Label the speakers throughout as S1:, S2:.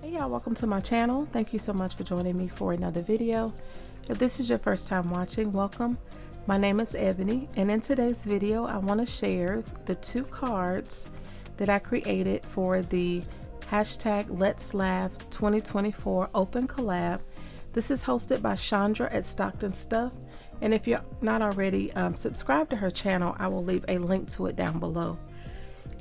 S1: Hey y'all, welcome to my channel. Thank you so much for joining me for another video. If this is your first time watching, welcome. My name is Ebony, and in today's video I want to share the 2 cards that I created for the hashtag Let's Laugh 2024 open collab. This is hosted by Chandra at Stockton Stuff, and if you're not already subscribed to her channel, I will leave a link to it down below.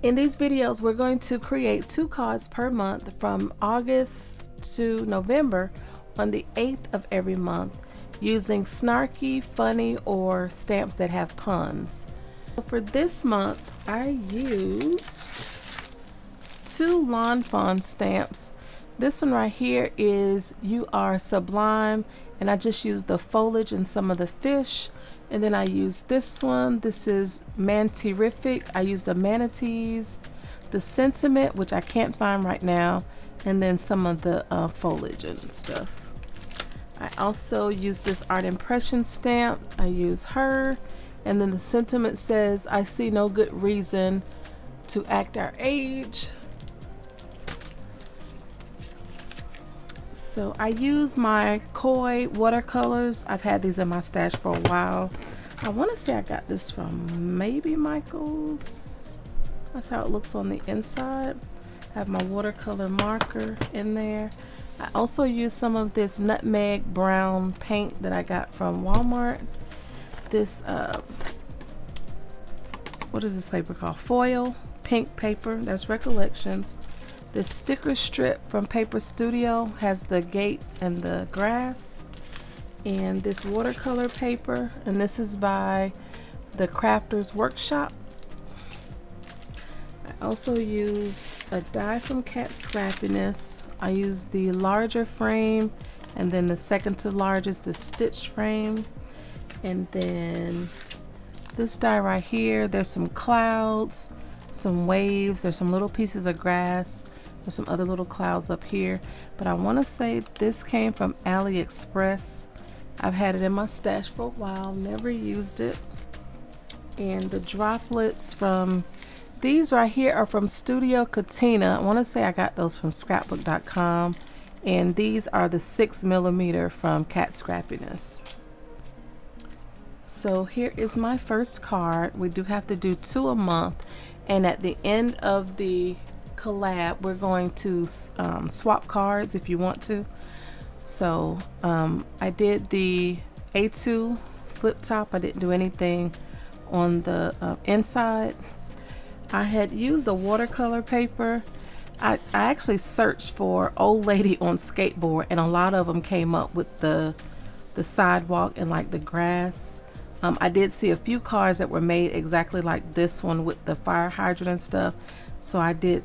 S1: In these videos, we're going to create 2 cards per month from August to November on the 8th of every month using snarky, funny, or stamps that have puns. For this month, I used 2 lawn fawn stamps. This one right here is "You Are Sublime," and I just used the foliage and some of the fish. And then I used this one. This is "Manterific." I used the manatees, the sentiment, which I can't find right now, and then some of the foliage and stuff. I also used this art impression stamp. I use her, and then the sentiment says, "I see no good reason to act our age." So I use my Koi watercolors. I've had these in my stash for a while. I want to say I got this from maybe Michael's. That's how it looks on the inside. I have my watercolor marker in there. I also use some of this nutmeg brown paint that I got from Walmart. This, what is this paper called? Foil pink paper. That's Recollections. This sticker strip from Paper Studio has the gate and the grass, and this watercolor paper, and this is by the Crafters Workshop. I also use a die from Cat Scrappiness. I use the larger frame, and then the second to largest, the stitch frame. And then this die right here, there's some clouds, some waves, there's some little pieces of grass. There's some other little clouds up here, but I want to say this came from AliExpress. I've had it in my stash for a while, never used it. And the droplets from these right here are from Studio Katina. I want to say I got those from scrapbook.com, and these are the 6mm from Cat Scrappiness. So here is my first card. We do have to do 2 a month, and at the end of the collab we're going to swap cards if you want to. So I did the A2 flip top. I didn't do anything on the inside. I had used the watercolor paper. I actually searched for old lady on skateboard, and a lot of them came up with the sidewalk and like the grass. I did see a few cards that were made exactly like this one with the fire hydrant and stuff. So I did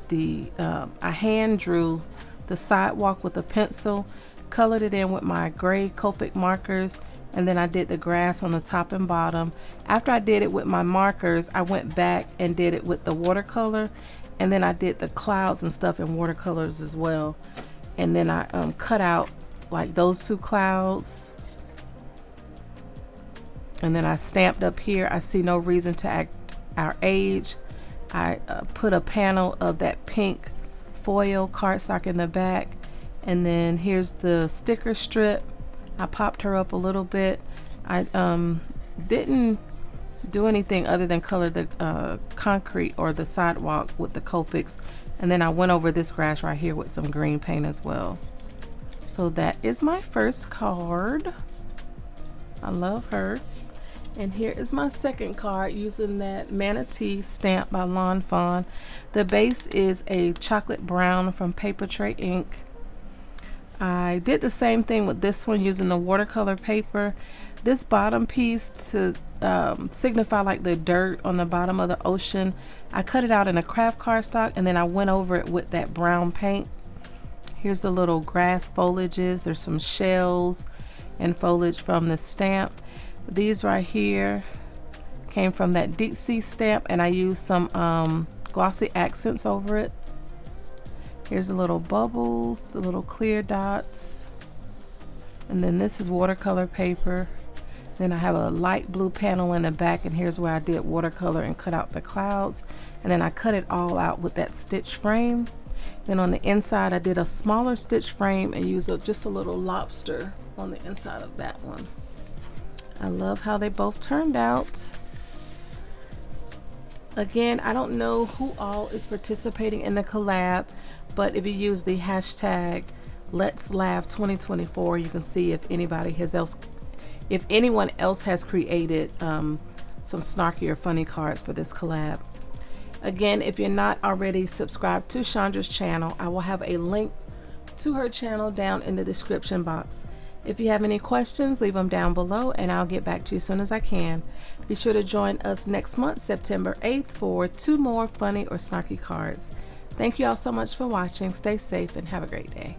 S1: I hand drew the sidewalk with a pencil, colored it in with my gray Copic markers, and then I did the grass on the top and bottom. After I did it with my markers, I went back and did it with the watercolor, and then I did the clouds and stuff in watercolors as well. And then I cut out like those 2 clouds, and then I stamped up here, "I see no reason to act our age." I put a panel of that pink foil cardstock in the back, and then here's the sticker strip. I popped her up a little bit. I didn't do anything other than color the concrete or the sidewalk with the Copics, and then I went over this grass right here with some green paint as well. So that is my first card. I love her. And here is my second card using that manatee stamp by Lawn Fawn. The base is a chocolate brown from Paper Tray Ink. I did the same thing with this one using the watercolor paper. This bottom piece to signify like the dirt on the bottom of the ocean, I cut it out in a craft cardstock, and then I went over it with that brown paint. Here's the little grass foliages. There's some shells and foliage from the stamp. These right here came from that deep sea stamp, and I used some glossy accents over it. Here's the little bubbles, the little clear dots, and then this is watercolor paper. Then I have a light blue panel in the back, and here's where I did watercolor and cut out the clouds, and then I cut it all out with that stitch frame. Then on the inside, I did a smaller stitch frame and used just a little lobster on the inside of that one. I love how they both turned out. Again, I don't know who all is participating in the collab, but if you use the hashtag Let's Laugh 2024, you can see if anyone else has created some snarky or funny cards for this collab. Again, if you're not already subscribed to Chandra's channel, I will have a link to her channel down in the description box. If you have any questions, leave them down below and I'll get back to you as soon as I can. Be sure to join us next month, September 8th, for 2 more funny or snarky cards. Thank you all so much for watching. Stay safe and have a great day.